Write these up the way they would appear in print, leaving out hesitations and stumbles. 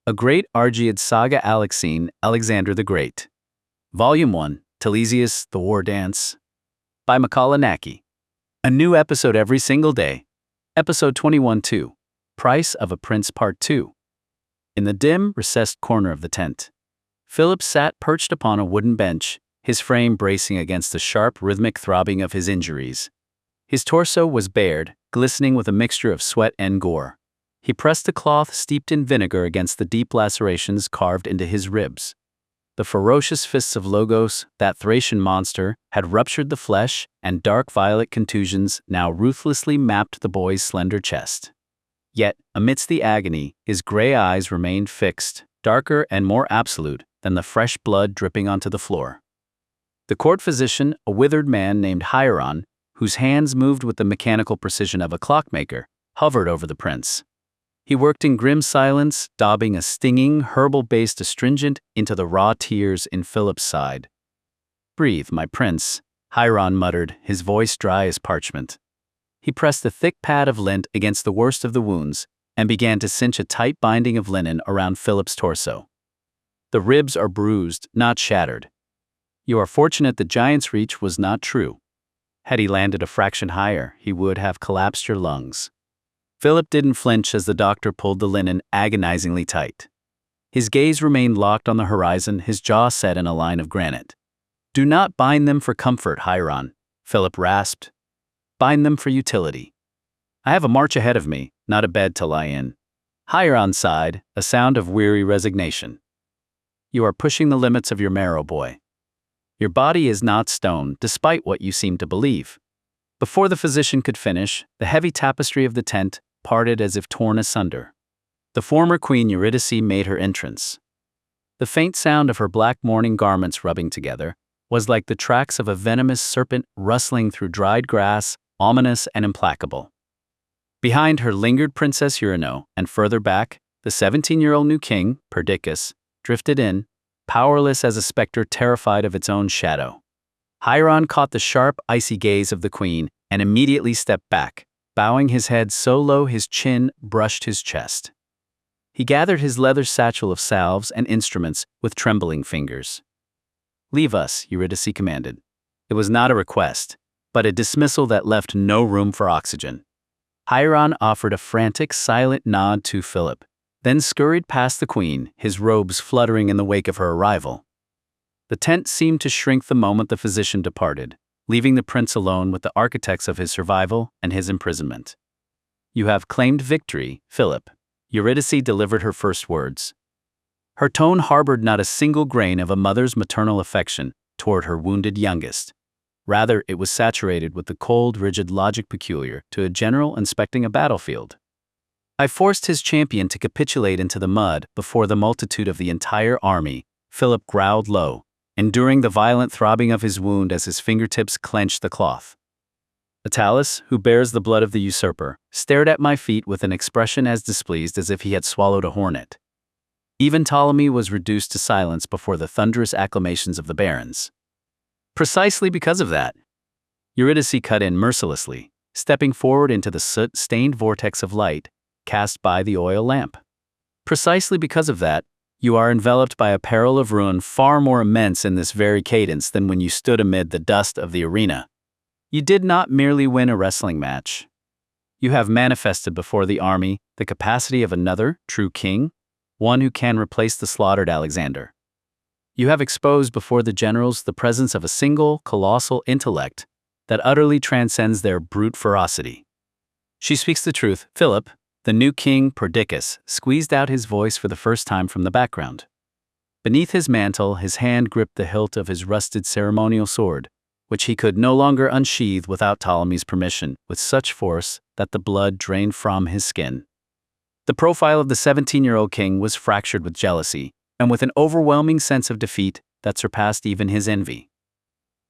A Great Argead Saga Alexein, Alexander the Great. Volume 1, Telesias, The War Dance. By Naki. A new episode every single day. Episode 21-2. Price of a Prince Part 2. In the dim, recessed corner of the tent, Philip sat perched upon a wooden bench, his frame bracing against the sharp, rhythmic throbbing of his injuries. His torso was bared, glistening with a mixture of sweat and gore. He pressed the cloth steeped in vinegar against the deep lacerations carved into his ribs. The ferocious fists of Logos, that Thracian monster, had ruptured the flesh, and dark violet contusions now ruthlessly mapped the boy's slender chest. Yet, amidst the agony, his gray eyes remained fixed, darker and more absolute than the fresh blood dripping onto the floor. The court physician, a withered man named Hieron, whose hands moved with the mechanical precision of a clockmaker, hovered over the prince. He worked in grim silence, daubing a stinging, herbal-based astringent into the raw tears in Philip's side. "Breathe, my prince," Hieron muttered, his voice dry as parchment. He pressed the thick pad of lint against the worst of the wounds and began to cinch a tight binding of linen around Philip's torso. "The ribs are bruised, not shattered. You are fortunate the giant's reach was not true. Had he landed a fraction higher, he would have collapsed your lungs." Philip didn't flinch as the doctor pulled the linen agonizingly tight. His gaze remained locked on the horizon, his jaw set in a line of granite. "Do not bind them for comfort, Hieron," Philip rasped. "Bind them for utility. I have a march ahead of me, not a bed to lie in." Hieron sighed, a sound of weary resignation. "You are pushing the limits of your marrow, boy. Your body is not stone, despite what you seem to believe." Before the physician could finish, the heavy tapestry of the tent parted as if torn asunder. The former queen Eurydice made her entrance. The faint sound of her black mourning garments rubbing together was like the tracks of a venomous serpent rustling through dried grass, ominous and implacable. Behind her lingered Princess Eurydice, and further back, the 17-year-old new king, Bardylis, drifted in, powerless as a specter terrified of its own shadow. Hieron caught the sharp, icy gaze of the queen and immediately stepped back, bowing his head so low his chin brushed his chest. He gathered his leather satchel of salves and instruments with trembling fingers. "Leave us," Eurydice commanded. It was not a request, but a dismissal that left no room for oxygen. Hieron offered a frantic, silent nod to Philip, then scurried past the queen, his robes fluttering in the wake of her arrival. The tent seemed to shrink the moment the physician departed, leaving the prince alone with the architects of his survival and his imprisonment. "You have claimed victory, Philip," Eurydice delivered her first words. Her tone harbored not a single grain of a mother's maternal affection toward her wounded youngest. Rather, it was saturated with the cold, rigid logic peculiar to a general inspecting a battlefield. "I forced his champion to capitulate into the mud before the multitude of the entire army," Philip growled low, enduring the violent throbbing of his wound as his fingertips clenched the cloth. "Attalus, who bears the blood of the usurper, stared at my feet with an expression as displeased as if he had swallowed a hornet. Even Ptolemy was reduced to silence before the thunderous acclamations of the barons." "Precisely because of that," Eurydice cut in mercilessly, stepping forward into the soot-stained vortex of light cast by the oil lamp. "Precisely because of that, you are enveloped by a peril of ruin far more immense in this very cadence than when you stood amid the dust of the arena. You did not merely win a wrestling match. You have manifested before the army the capacity of another true king, one who can replace the slaughtered Alexander. You have exposed before the generals the presence of a single, colossal intellect that utterly transcends their brute ferocity." "She speaks the truth, Philip," the new king, Bardylis, squeezed out his voice for the first time from the background. Beneath his mantle, his hand gripped the hilt of his rusted ceremonial sword, which he could no longer unsheathe without Ptolemy's permission, with such force that the blood drained from his skin. The profile of the 17-year-old king was fractured with jealousy, and with an overwhelming sense of defeat that surpassed even his envy.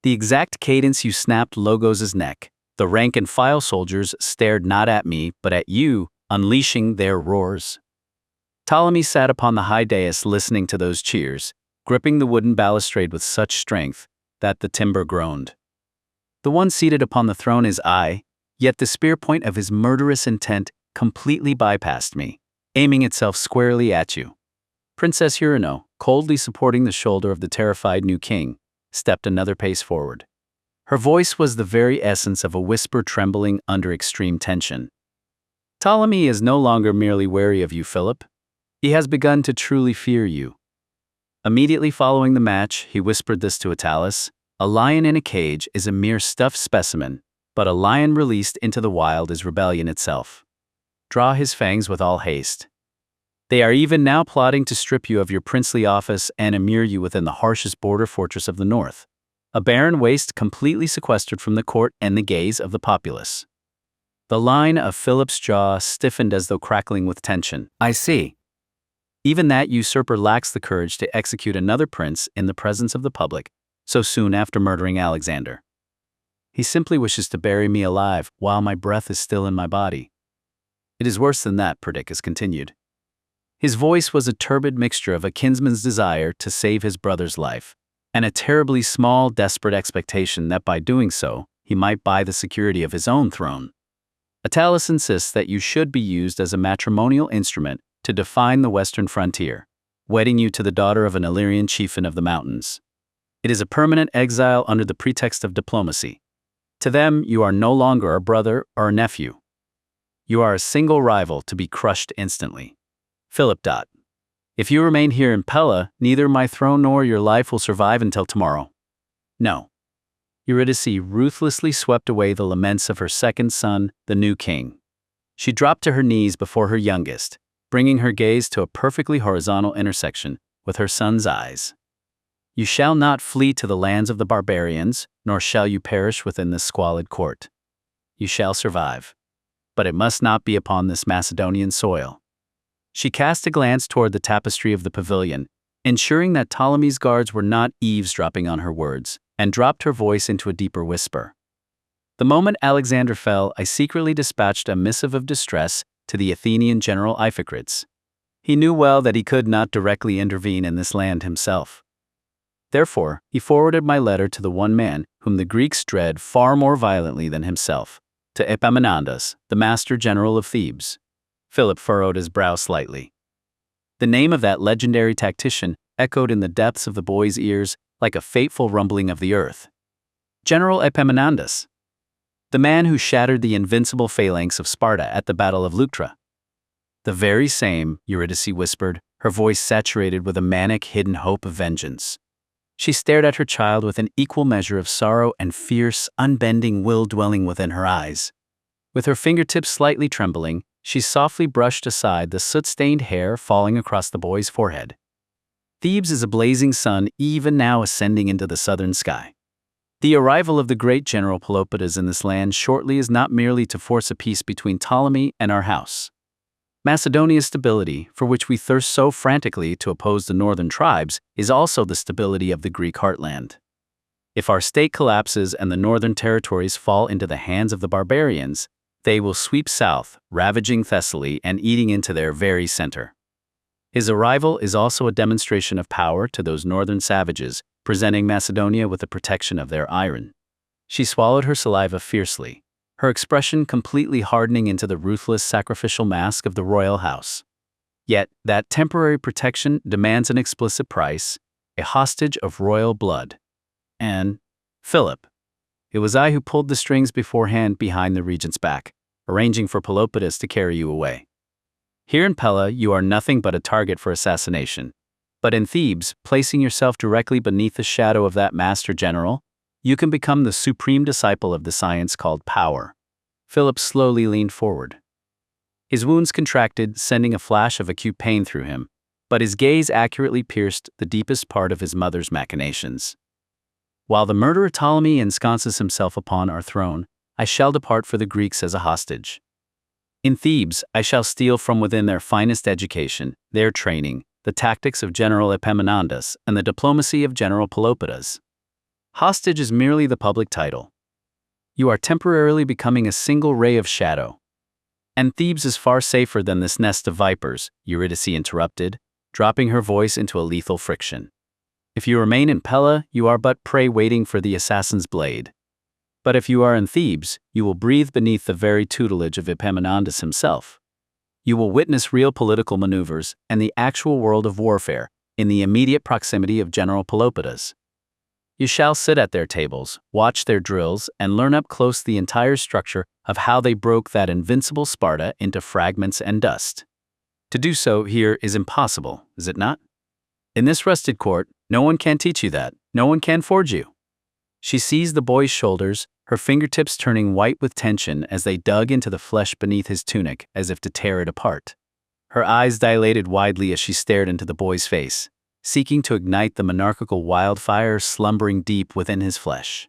"The exact cadence you snapped Logos's neck, the rank-and-file soldiers stared not at me, but at you, unleashing their roars." Ptolemy sat upon the high dais listening to those cheers, gripping the wooden balustrade with such strength that the timber groaned. "The one seated upon the throne is I, yet the spear point of his murderous intent completely bypassed me, aiming itself squarely at you. Princess Eurydice, coldly supporting the shoulder of the terrified new king, stepped another pace forward. Her voice was the very essence of a whisper trembling under extreme tension. Ptolemy is no longer merely wary of you, Philip. He has begun to truly fear you. Immediately following the match, he whispered this to Attalus: "A lion in a cage is a mere stuffed specimen, but a lion released into the wild is rebellion itself. Draw his fangs with all haste. They are even now plotting to strip you of your princely office and immure you within the harshest border fortress of the north, a barren waste completely sequestered from the court and the gaze of the populace." The line of Philip's jaw stiffened as though crackling with tension. "I see. Even that usurper lacks the courage to execute another prince in the presence of the public so soon after murdering Alexander. He simply wishes to bury me alive while my breath is still in my body." "It is worse than that," Perdiccas continued. His voice was a turbid mixture of a kinsman's desire to save his brother's life and a terribly small, desperate expectation that by doing so, he might buy the security of his own throne. "Attalus insists that you should be used as a matrimonial instrument to define the western frontier, wedding you to the daughter of an Illyrian chieftain of the mountains. It is a permanent exile under the pretext of diplomacy. To them, you are no longer a brother or a nephew. You are a single rival to be crushed instantly. Philip. If you remain here in Pella, neither my throne nor your life will survive until tomorrow." "No." Eurydice ruthlessly swept away the laments of her second son, the new king. She dropped to her knees before her youngest, bringing her gaze to a perfectly horizontal intersection with her son's eyes. "You shall not flee to the lands of the barbarians, nor shall you perish within this squalid court. You shall survive. But it must not be upon this Macedonian soil." She cast a glance toward the tapestry of the pavilion, ensuring that Ptolemy's guards were not eavesdropping on her words, and dropped her voice into a deeper whisper. "The moment Alexander fell, I secretly dispatched a missive of distress to the Athenian general Iphicrates. He knew well that he could not directly intervene in this land himself. Therefore, he forwarded my letter to the one man whom the Greeks dread far more violently than himself, to Epaminondas, the master general of Thebes." Philip furrowed his brow slightly. The name of that legendary tactician echoed in the depths of the boy's ears like a fateful rumbling of the earth. General Epaminondas, the man who shattered the invincible phalanx of Sparta at the Battle of Leuctra. "The very same," Eurydice whispered, her voice saturated with a manic, hidden hope of vengeance. She stared at her child with an equal measure of sorrow and fierce, unbending will dwelling within her eyes. With her fingertips slightly trembling, she softly brushed aside the soot-stained hair falling across the boy's forehead. "Thebes is a blazing sun even now ascending into the southern sky. The arrival of the great general Pelopidas in this land shortly is not merely to force a peace between Ptolemy and our house. Macedonia's stability, for which we thirst so frantically to oppose the northern tribes, is also the stability of the Greek heartland. If our state collapses and the northern territories fall into the hands of the barbarians, they will sweep south, ravaging Thessaly and eating into their very center. His arrival is also a demonstration of power to those northern savages, presenting Macedonia with the protection of their iron." She swallowed her saliva fiercely, her expression completely hardening into the ruthless sacrificial mask of the royal house. Yet, that temporary protection demands an explicit price, a hostage of royal blood. And, Philip, it was I who pulled the strings beforehand behind the regent's back, arranging for Pelopidas to carry you away. Here in Pella, you are nothing but a target for assassination. But in Thebes, placing yourself directly beneath the shadow of that master general, you can become the supreme disciple of the science called power." Philip slowly leaned forward. His wounds contracted, sending a flash of acute pain through him, but his gaze accurately pierced the deepest part of his mother's machinations. "While the murderer Ptolemy ensconces himself upon our throne, I shall depart for the Greeks as a hostage. In Thebes, I shall steal from within their finest education, their training, the tactics of General Epaminondas, and the diplomacy of General Pelopidas. Hostage is merely the public title. You are temporarily becoming a single ray of shadow. And Thebes is far safer than this nest of vipers," Eurydice interrupted, dropping her voice into a lethal friction. "If you remain in Pella, you are but prey waiting for the assassin's blade. But if you are in Thebes, you will breathe beneath the very tutelage of Epaminondas himself. You will witness real political maneuvers and the actual world of warfare in the immediate proximity of General Pelopidas. You shall sit at their tables, watch their drills, and learn up close the entire structure of how they broke that invincible Sparta into fragments and dust. To do so here is impossible, is it not? In this rusted court, no one can teach you that, no one can forge you. She seized the boy's shoulders, her fingertips turning white with tension as they dug into the flesh beneath his tunic as if to tear it apart. Her eyes dilated widely as she stared into the boy's face, seeking to ignite the monarchical wildfire slumbering deep within his flesh.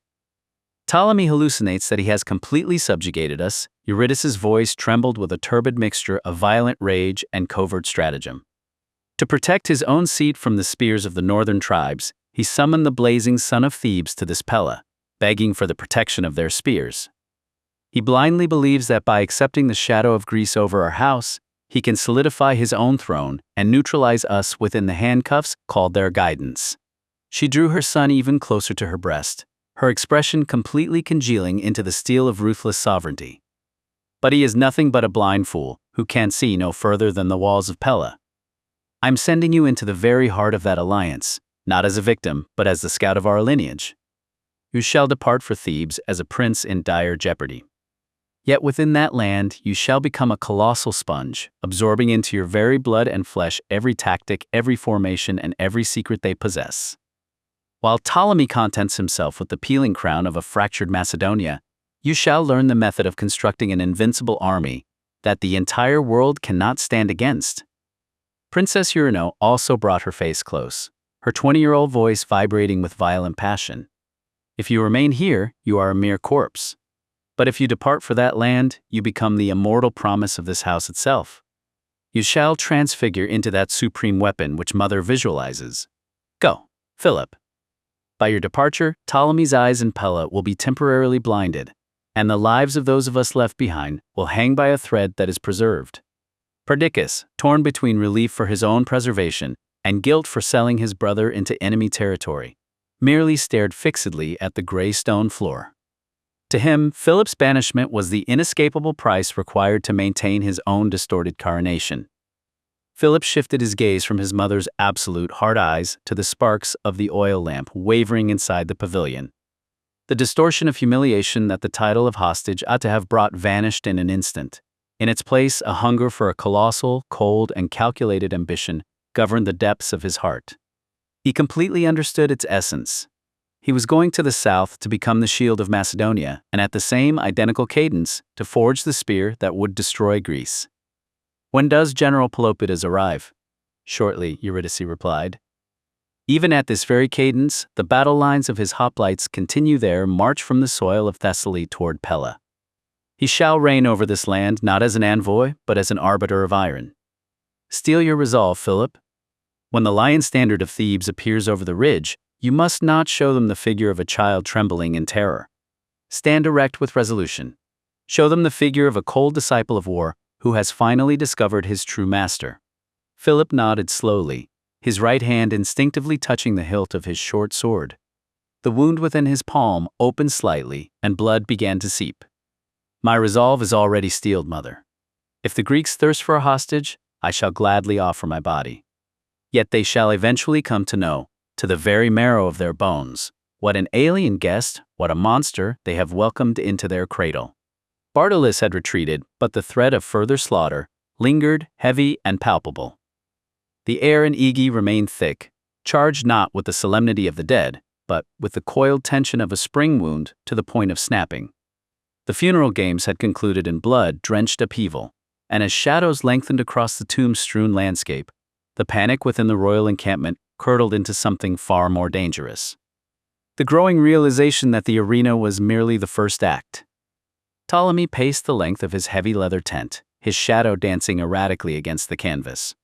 Ptolemy hallucinates that he has completely subjugated us. Eurydice's voice trembled with a turbid mixture of violent rage and covert stratagem. To protect his own seat from the spears of the northern tribes, he summoned the blazing son of Thebes to this Pella, begging for the protection of their spears. He blindly believes that by accepting the shadow of Greece over our house, he can solidify his own throne and neutralize us within the handcuffs called their guidance. She drew her son even closer to her breast, her expression completely congealing into the steel of ruthless sovereignty. But he is nothing but a blind fool who can see no further than the walls of Pella. I'm sending you into the very heart of that alliance, not as a victim, but as the scout of our lineage. You shall depart for Thebes as a prince in dire jeopardy. Yet within that land you shall become a colossal sponge, absorbing into your very blood and flesh every tactic, every formation, and every secret they possess. While Ptolemy contents himself with the peeling crown of a fractured Macedonia, you shall learn the method of constructing an invincible army that the entire world cannot stand against. Princess Eurydice also brought her face close, her 20-year-old voice vibrating with violent passion. If you remain here, you are a mere corpse. But if you depart for that land, you become the immortal promise of this house itself. You shall transfigure into that supreme weapon which Mother visualizes. Go, Philip. By your departure, Ptolemy's eyes in Pella will be temporarily blinded, and the lives of those of us left behind will hang by a thread that is preserved. Perdiccas, torn between relief for his own preservation and guilt for selling his brother into enemy territory, merely stared fixedly at the gray stone floor. To him, Philip's banishment was the inescapable price required to maintain his own distorted coronation. Philip shifted his gaze from his mother's absolute hard eyes to the sparks of the oil lamp wavering inside the pavilion. The distortion of humiliation that the title of hostage ought to have brought vanished in an instant. In its place, a hunger for a colossal, cold, and calculated ambition governed the depths of his heart. He completely understood its essence. He was going to the south to become the shield of Macedonia, and at the same identical cadence, to forge the spear that would destroy Greece. When does General Pelopidas arrive? Shortly, Eurydice replied. Even at this very cadence, the battle lines of his hoplites continue their march from the soil of Thessaly toward Pella. He shall reign over this land not as an envoy, but as an arbiter of iron. Steel your resolve, Philip. When the lion standard of Thebes appears over the ridge, you must not show them the figure of a child trembling in terror. Stand erect with resolution. Show them the figure of a cold disciple of war who has finally discovered his true master. Philip nodded slowly, his right hand instinctively touching the hilt of his short sword. The wound within his palm opened slightly, and blood began to seep. My resolve is already steeled, mother. If the Greeks thirst for a hostage, I shall gladly offer my body. Yet they shall eventually come to know, to the very marrow of their bones, what an alien guest, what a monster they have welcomed into their cradle. Bardylis had retreated, but the threat of further slaughter lingered, heavy and palpable. The air in Aegae remained thick, charged not with the solemnity of the dead, but with the coiled tension of a spring wound to the point of snapping. The funeral games had concluded in blood-drenched upheaval, and as shadows lengthened across the tomb-strewn landscape, the panic within the royal encampment curdled into something far more dangerous. The growing realization that the arena was merely the first act. Ptolemy paced the length of his heavy leather tent, his shadow dancing erratically against the canvas.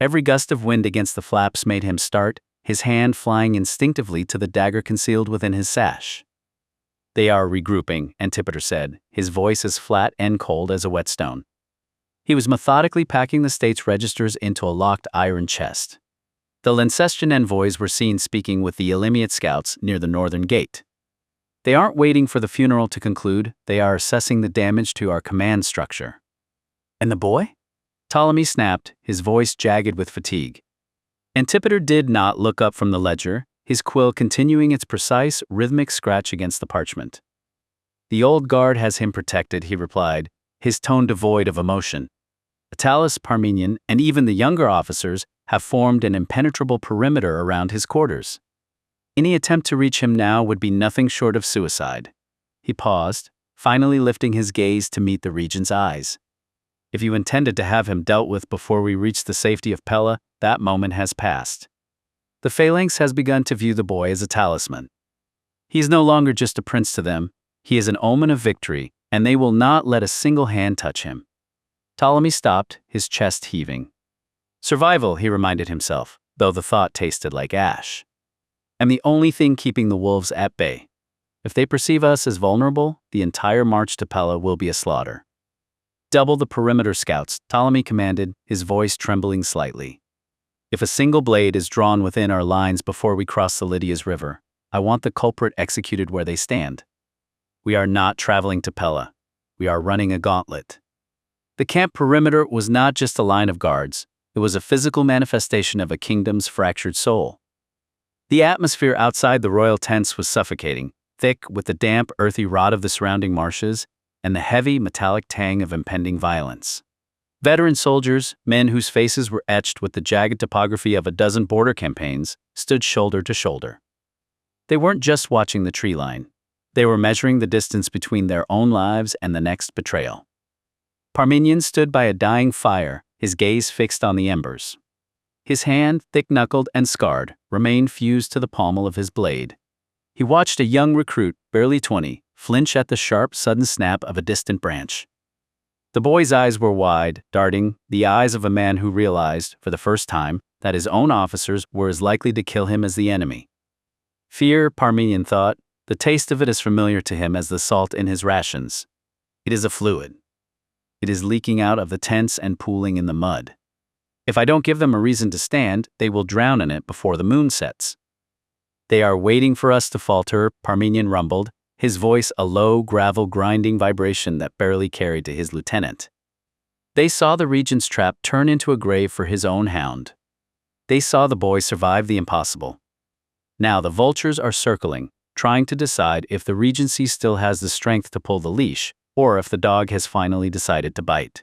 Every gust of wind against the flaps made him start, his hand flying instinctively to the dagger concealed within his sash. They are regrouping, Antipater said, his voice as flat and cold as a whetstone. He was methodically packing the state's registers into a locked iron chest. The Lyncestian envoys were seen speaking with the Illyrian scouts near the northern gate. They aren't waiting for the funeral to conclude, they are assessing the damage to our command structure. And the boy? Ptolemy snapped, his voice jagged with fatigue. Antipater did not look up from the ledger, his quill continuing its precise, rhythmic scratch against the parchment. "The old guard has him protected," he replied, his tone devoid of emotion. Attalus, Parmenion, and even the younger officers have formed an impenetrable perimeter around his quarters. Any attempt to reach him now would be nothing short of suicide. He paused, finally lifting his gaze to meet the regent's eyes. "If you intended to have him dealt with before we reach the safety of Pella, that moment has passed." The phalanx has begun to view the boy as a talisman. He is no longer just a prince to them, he is an omen of victory, and they will not let a single hand touch him. Ptolemy stopped, his chest heaving. Survival, he reminded himself, though the thought tasted like ash. And the only thing keeping the wolves at bay. If they perceive us as vulnerable, the entire march to Pella will be a slaughter. "Double the perimeter, scouts," Ptolemy commanded, his voice trembling slightly. "If a single blade is drawn within our lines before we cross the Lydia's river, I want the culprit executed where they stand. We are not traveling to Pella. We are running a gauntlet." The camp perimeter was not just a line of guards, it was a physical manifestation of a kingdom's fractured soul. The atmosphere outside the royal tents was suffocating, thick with the damp, earthy rot of the surrounding marshes and the heavy, metallic tang of impending violence. Veteran soldiers, men whose faces were etched with the jagged topography of a dozen border campaigns, stood shoulder to shoulder. They weren't just watching the tree line. They were measuring the distance between their own lives and the next betrayal. Parmenion stood by a dying fire, his gaze fixed on the embers. His hand, thick-knuckled and scarred, remained fused to the pommel of his blade. He watched a young recruit, barely 20, flinch at the sharp, sudden snap of a distant branch. The boy's eyes were wide, darting, the eyes of a man who realized, for the first time, that his own officers were as likely to kill him as the enemy. Fear, Parmenion thought, the taste of it is familiar to him as the salt in his rations. It is a fluid. It is leaking out of the tents and pooling in the mud. If I don't give them a reason to stand, they will drown in it before the moon sets. "They are waiting for us to falter," Parmenion rumbled, his voice a low, gravel-grinding vibration that barely carried to his lieutenant. They saw the regent's trap turn into a grave for his own hound. They saw the boy survive the impossible. Now the vultures are circling, trying to decide if the regency still has the strength to pull the leash, or if the dog has finally decided to bite.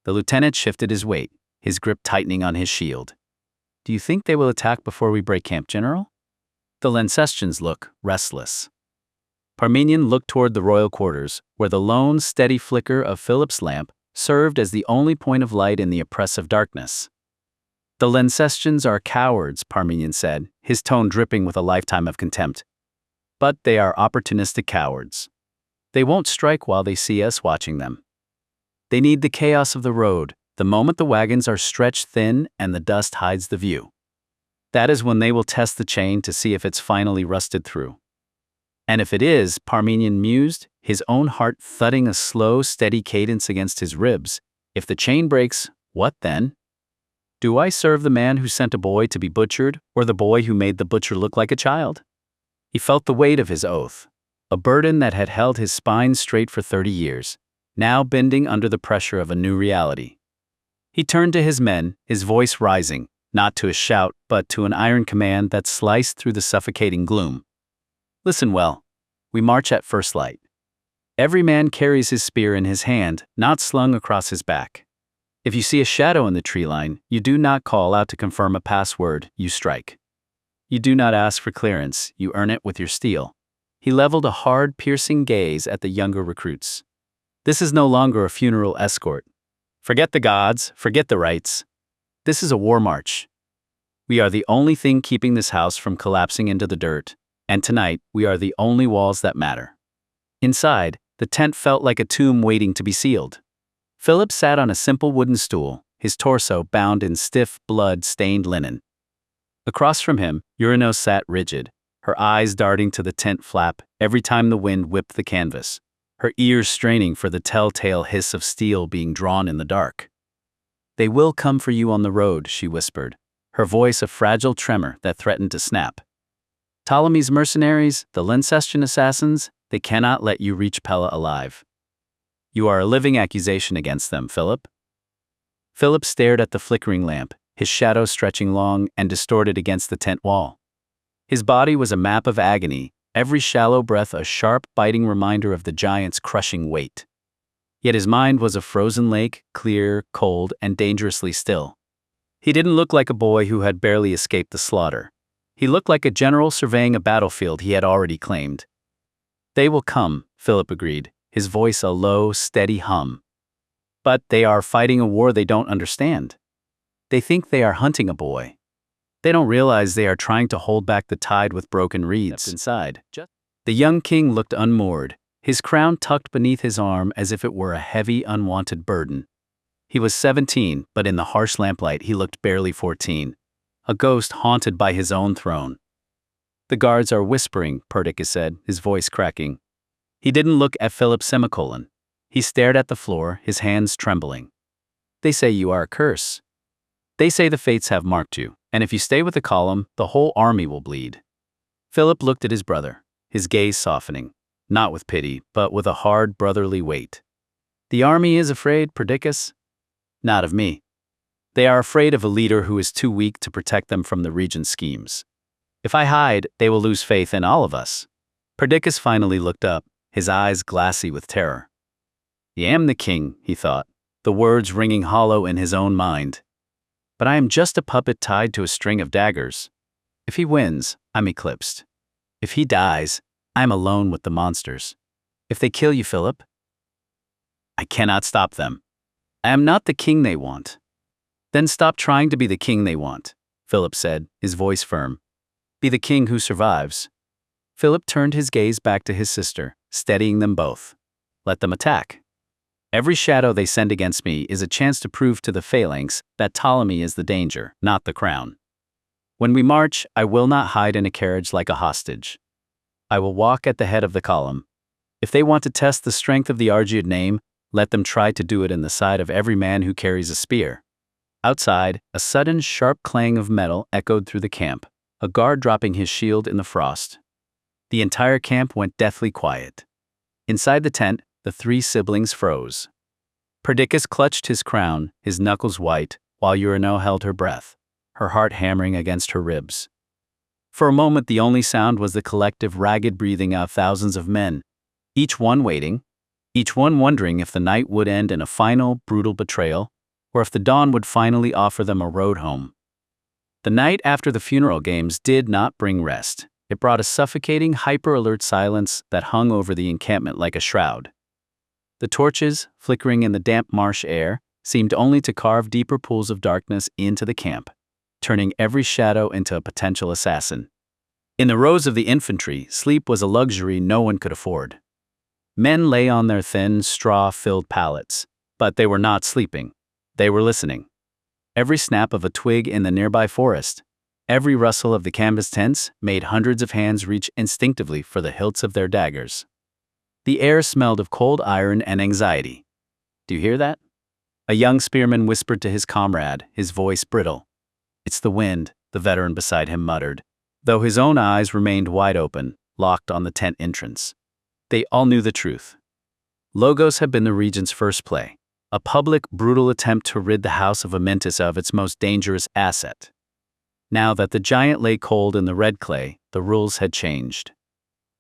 The lieutenant shifted his weight, his grip tightening on his shield. "Do you think they will attack before we break camp, General?" The Lancestians look restless. Parmenion looked toward the royal quarters, where the lone, steady flicker of Philip's lamp served as the only point of light in the oppressive darkness. "The Lancestians are cowards," Parmenion said, his tone dripping with a lifetime of contempt. "But they are opportunistic cowards. They won't strike while they see us watching them. They need the chaos of the road, the moment the wagons are stretched thin and the dust hides the view. That is when they will test the chain to see if it's finally rusted through. And if it is," Parmenion mused, his own heart thudding a slow, steady cadence against his ribs, "if the chain breaks, what then? Do I serve the man who sent a boy to be butchered, or the boy who made the butcher look like a child?" He felt the weight of his oath, a burden that had held his spine straight for 30 years, now bending under the pressure of a new reality. He turned to his men, his voice rising, not to a shout, but to an iron command that sliced through the suffocating gloom. "Listen well. We march at first light. Every man carries his spear in his hand, not slung across his back. If you see a shadow in the tree line, you do not call out to confirm a password, you strike. You do not ask for clearance, you earn it with your steel." He leveled a hard, piercing gaze at the younger recruits. "This is no longer a funeral escort. Forget the gods, forget the rites. This is a war march. We are the only thing keeping this house from collapsing into the dirt, and tonight we are the only walls that matter." Inside, the tent felt like a tomb waiting to be sealed. Philip sat on a simple wooden stool, his torso bound in stiff, blood-stained linen. Across from him, Eurydice sat rigid, her eyes darting to the tent flap every time the wind whipped the canvas, her ears straining for the telltale hiss of steel being drawn in the dark. "They will come for you on the road," she whispered, her voice a fragile tremor that threatened to snap. "Ptolemy's mercenaries, the Lancestian assassins, they cannot let you reach Pella alive. You are a living accusation against them, Philip." Philip stared at the flickering lamp, his shadow stretching long and distorted against the tent wall. His body was a map of agony, every shallow breath a sharp, biting reminder of the giant's crushing weight. Yet his mind was a frozen lake, clear, cold, and dangerously still. He didn't look like a boy who had barely escaped the slaughter. He looked like a general surveying a battlefield he had already claimed. "They will come," Philip agreed, his voice a low, steady hum. "But they are fighting a war they don't understand. They think they are hunting a boy. They don't realize they are trying to hold back the tide with broken reeds." Inside, the young king looked unmoored, his crown tucked beneath his arm as if it were a heavy, unwanted burden. He was 17, but in the harsh lamplight he looked barely 14, a ghost haunted by his own throne. "The guards are whispering," Perdiccas said, his voice cracking. He didn't look at Philip semicolon. He stared at the floor, his hands trembling. "They say you are a curse. They say the fates have marked you, and if you stay with the column, the whole army will bleed." Philip looked at his brother, his gaze softening, not with pity, but with a hard brotherly weight. "The army is afraid, Perdiccas?" "Not of me. They are afraid of a leader who is too weak to protect them from the regent's schemes. If I hide, they will lose faith in all of us." Perdiccas finally looked up, his eyes glassy with terror. "I am the king," he thought, the words ringing hollow in his own mind. "But I am just a puppet tied to a string of daggers. If he wins, I'm eclipsed. If he dies, I'm alone with the monsters. If they kill you, Philip, I cannot stop them. I am not the king they want." "Then stop trying to be the king they want," Philip said, his voice firm. "Be the king who survives." Philip turned his gaze back to his sister, steadying them both. "Let them attack. Every shadow they send against me is a chance to prove to the phalanx that Ptolemy is the danger, not the crown. When we march, I will not hide in a carriage like a hostage. I will walk at the head of the column. If they want to test the strength of the Argead name, let them try to do it in the side of every man who carries a spear." Outside, a sudden sharp clang of metal echoed through the camp, a guard dropping his shield in the frost. The entire camp went deathly quiet. Inside the tent, the three siblings froze. Perdiccas clutched his crown, his knuckles white, while Eurydice held her breath, her heart hammering against her ribs. For a moment the only sound was the collective ragged breathing of thousands of men, each one waiting, each one wondering if the night would end in a final, brutal betrayal, or if the dawn would finally offer them a road home. The night after the funeral games did not bring rest. It brought a suffocating, hyper-alert silence that hung over the encampment like a shroud. The torches, flickering in the damp marsh air, seemed only to carve deeper pools of darkness into the camp, turning every shadow into a potential assassin. In the rows of the infantry, sleep was a luxury no one could afford. Men lay on their thin, straw-filled pallets, but they were not sleeping. They were listening. Every snap of a twig in the nearby forest, every rustle of the canvas tents made hundreds of hands reach instinctively for the hilts of their daggers. The air smelled of cold iron and anxiety. "Do you hear that?" A young spearman whispered to his comrade, his voice brittle. "It's the wind," the veteran beside him muttered, though his own eyes remained wide open, locked on the tent entrance. They all knew the truth. Logos had been the regent's first play, a public, brutal attempt to rid the house of Amyntas of its most dangerous asset. Now that the giant lay cold in the red clay, the rules had changed.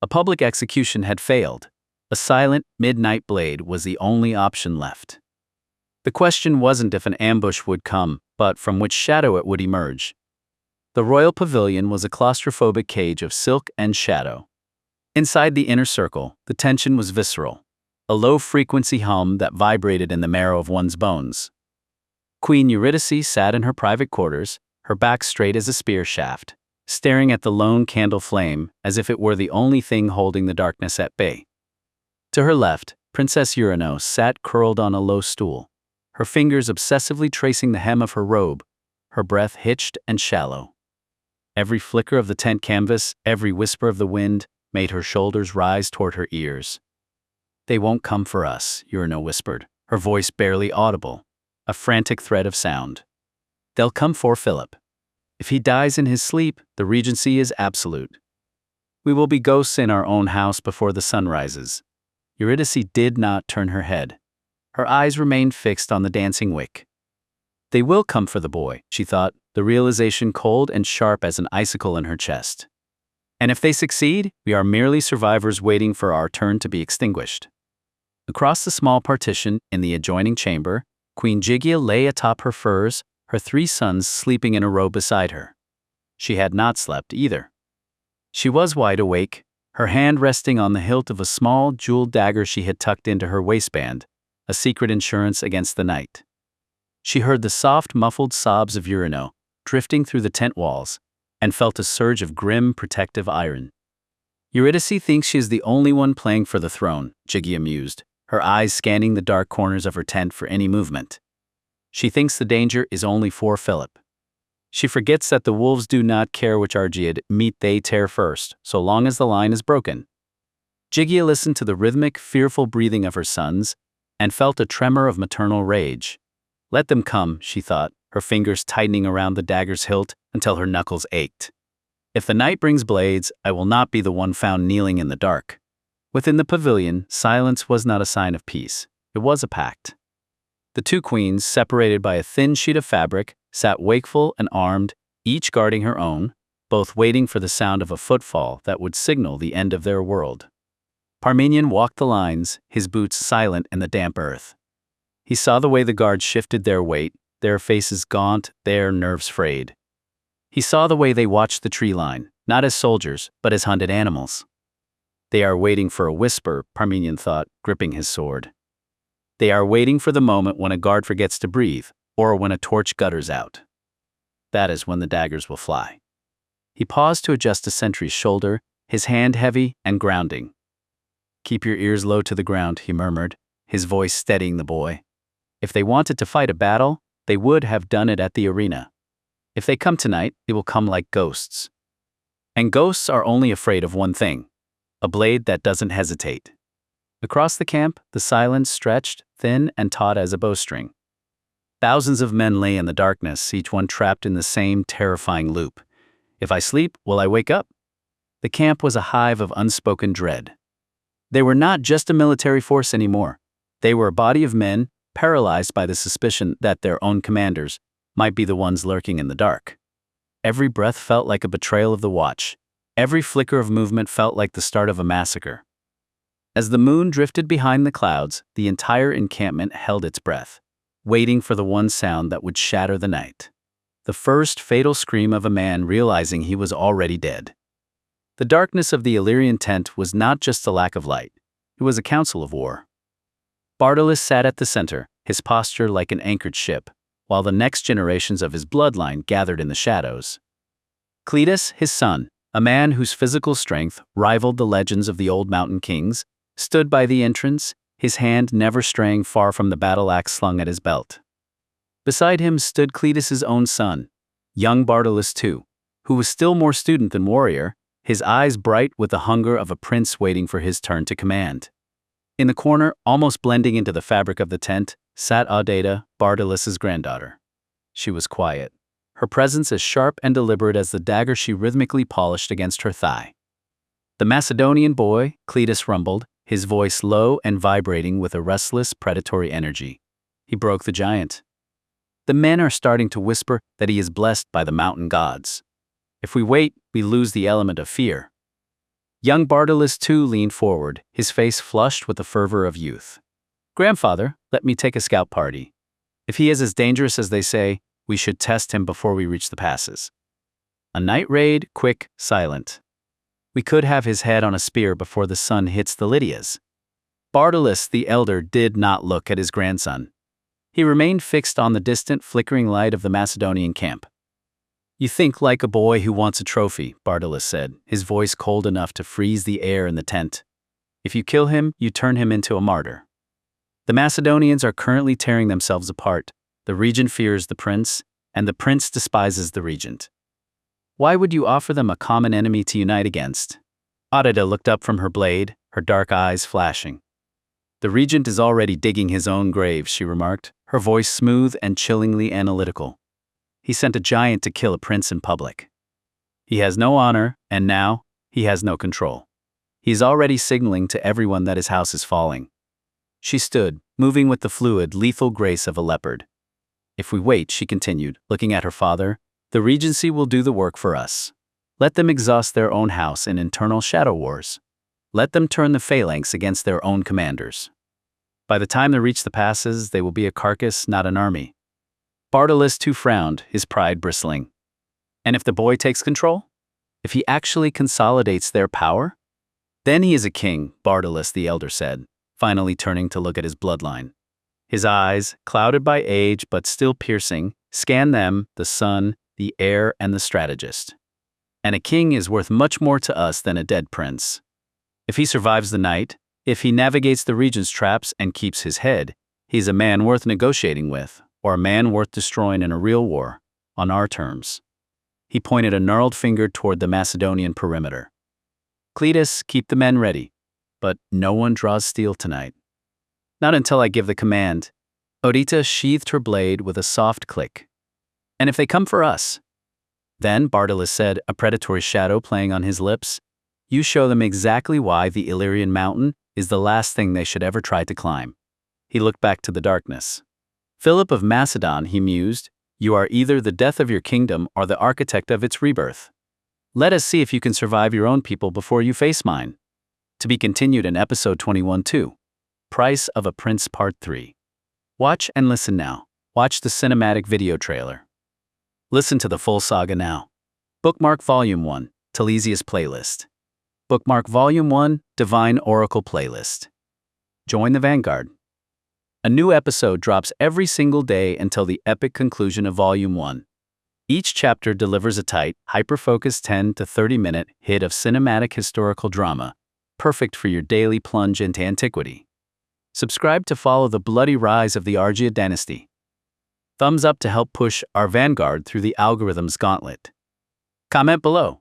A public execution had failed. A silent, midnight blade was the only option left. The question wasn't if an ambush would come, but from which shadow it would emerge. The royal pavilion was a claustrophobic cage of silk and shadow. Inside the inner circle, the tension was visceral, a low-frequency hum that vibrated in the marrow of one's bones. Queen Eurydice sat in her private quarters, her back straight as a spear shaft, staring at the lone candle flame as if it were the only thing holding the darkness at bay. To her left, Princess Eurydice sat curled on a low stool, her fingers obsessively tracing the hem of her robe, her breath hitched and shallow. Every flicker of the tent canvas, every whisper of the wind, made her shoulders rise toward her ears. "They won't come for us," Eurydice whispered, her voice barely audible, a frantic thread of sound. "They'll come for Philip. If he dies in his sleep, the regency is absolute. We will be ghosts in our own house before the sun rises." Eurydice did not turn her head. Her eyes remained fixed on the dancing wick. They will come for the boy, she thought, the realization cold and sharp as an icicle in her chest. And if they succeed, we are merely survivors waiting for our turn to be extinguished. Across the small partition in the adjoining chamber, Queen Gigia lay atop her furs, her 3 sons sleeping in a row beside her. She had not slept either. She was wide awake, her hand resting on the hilt of a small jeweled dagger she had tucked into her waistband, a secret insurance against the night. She heard the soft, muffled sobs of Eurydice drifting through the tent walls, and felt a surge of grim, protective iron. Eurydice thinks she is the only one playing for the throne, Gigia mused, her eyes scanning the dark corners of her tent for any movement. She thinks the danger is only for Philip. She forgets that the wolves do not care which Argead meat they tear first, so long as the line is broken. Gigia listened to the rhythmic, fearful breathing of her sons, and felt a tremor of maternal rage. Let them come, she thought, her fingers tightening around the dagger's hilt until her knuckles ached. If the night brings blades, I will not be the one found kneeling in the dark. Within the pavilion, silence was not a sign of peace. It was a pact. The 2 queens, separated by a thin sheet of fabric, sat wakeful and armed, each guarding her own, both waiting for the sound of a footfall that would signal the end of their world. Parmenion walked the lines, his boots silent in the damp earth. He saw the way the guards shifted their weight, their faces gaunt, their nerves frayed. He saw the way they watched the tree line, not as soldiers, but as hunted animals. They are waiting for a whisper, Parmenion thought, gripping his sword. They are waiting for the moment when a guard forgets to breathe, or when a torch gutters out. That is when the daggers will fly. He paused to adjust a sentry's shoulder, his hand heavy and grounding. Keep your ears low to the ground, he murmured, his voice steadying the boy. If they wanted to fight a battle, they would have done it at the arena. If they come tonight, they will come like ghosts. And ghosts are only afraid of one thing: a blade that doesn't hesitate. Across the camp, the silence stretched, thin and taut as a bowstring. Thousands of men lay in the darkness, each one trapped in the same terrifying loop. If I sleep, will I wake up? The camp was a hive of unspoken dread. They were not just a military force anymore. They were a body of men, paralyzed by the suspicion that their own commanders might be the ones lurking in the dark. Every breath felt like a betrayal of the watch. Every flicker of movement felt like the start of a massacre. As the moon drifted behind the clouds, the entire encampment held its breath, waiting for the one sound that would shatter the night. The first fatal scream of a man realizing he was already dead. The darkness of the Illyrian tent was not just a lack of light. It was a council of war. Bardylis sat at the center, his posture like an anchored ship, while the next generations of his bloodline gathered in the shadows. Cletus, his son, a man whose physical strength rivaled the legends of the old mountain kings, stood by the entrance, his hand never straying far from the battle axe slung at his belt. Beside him stood Cletus's own son, young Bardylis too, who was still more student than warrior, his eyes bright with the hunger of a prince waiting for his turn to command. In the corner, almost blending into the fabric of the tent, sat Argead, Bardylis's granddaughter. She was quiet, her presence as sharp and deliberate as the dagger she rhythmically polished against her thigh. The Macedonian boy, Cletus rumbled, his voice low and vibrating with a restless, predatory energy. He broke the giant. The men are starting to whisper that he is blessed by the mountain gods. If we wait, we lose the element of fear. Young Bardylis too leaned forward, his face flushed with the fervor of youth. Grandfather, let me take a scout party. If he is as dangerous as they say, we should test him before we reach the passes. A night raid, quick, silent. We could have his head on a spear before the sun hits the Lydias. Bardylis the elder did not look at his grandson. He remained fixed on the distant, flickering light of the Macedonian camp. You think like a boy who wants a trophy, Bardylis said, his voice cold enough to freeze the air in the tent. If you kill him, you turn him into a martyr. The Macedonians are currently tearing themselves apart. The regent fears the prince, and the prince despises the regent. Why would you offer them a common enemy to unite against? Argead looked up from her blade, her dark eyes flashing. The regent is already digging his own grave, she remarked, her voice smooth and chillingly analytical. He sent a giant to kill a prince in public. He has no honor, and now, he has no control. He is already signaling to everyone that his house is falling. She stood, moving with the fluid, lethal grace of a leopard. If we wait, she continued, looking at her father, the Regency will do the work for us. Let them exhaust their own house in internal shadow wars. Let them turn the phalanx against their own commanders. By the time they reach the passes, they will be a carcass, not an army. Bardylis too frowned, his pride bristling. And if the boy takes control? If he actually consolidates their power? Then he is a king, Bardylis the elder said, finally turning to look at his bloodline. His eyes, clouded by age but still piercing, scanned them, the son, the heir, and the strategist. And a king is worth much more to us than a dead prince. If he survives the night, if he navigates the regent's traps and keeps his head, he's a man worth negotiating with, or a man worth destroying in a real war, on our terms. He pointed a gnarled finger toward the Macedonian perimeter. Cletus, keep the men ready, but no one draws steel tonight. Not until I give the command. Odita sheathed her blade with a soft click. And if they come for us? Then, Bardylis said, a predatory shadow playing on his lips, you show them exactly why the Illyrian mountain is the last thing they should ever try to climb. He looked back to the darkness. Philip of Macedon, he mused, you are either the death of your kingdom or the architect of its rebirth. Let us see if you can survive your own people before you face mine. To be continued in episode 21-2. Price of a Prince Part 3. Watch and listen now. Watch the cinematic video trailer. Listen to the full saga now. Bookmark Volume 1, Telesias Playlist. Bookmark Volume 1, Divine Oracle Playlist. Join the Vanguard. A new episode drops every single day until the epic conclusion of Volume 1. Each chapter delivers a tight, hyper-focused 10 to 30-minute hit of cinematic historical drama, perfect for your daily plunge into antiquity. Subscribe to follow the bloody rise of the Argead dynasty. Thumbs up to help push our Vanguard through the algorithm's gauntlet. Comment below.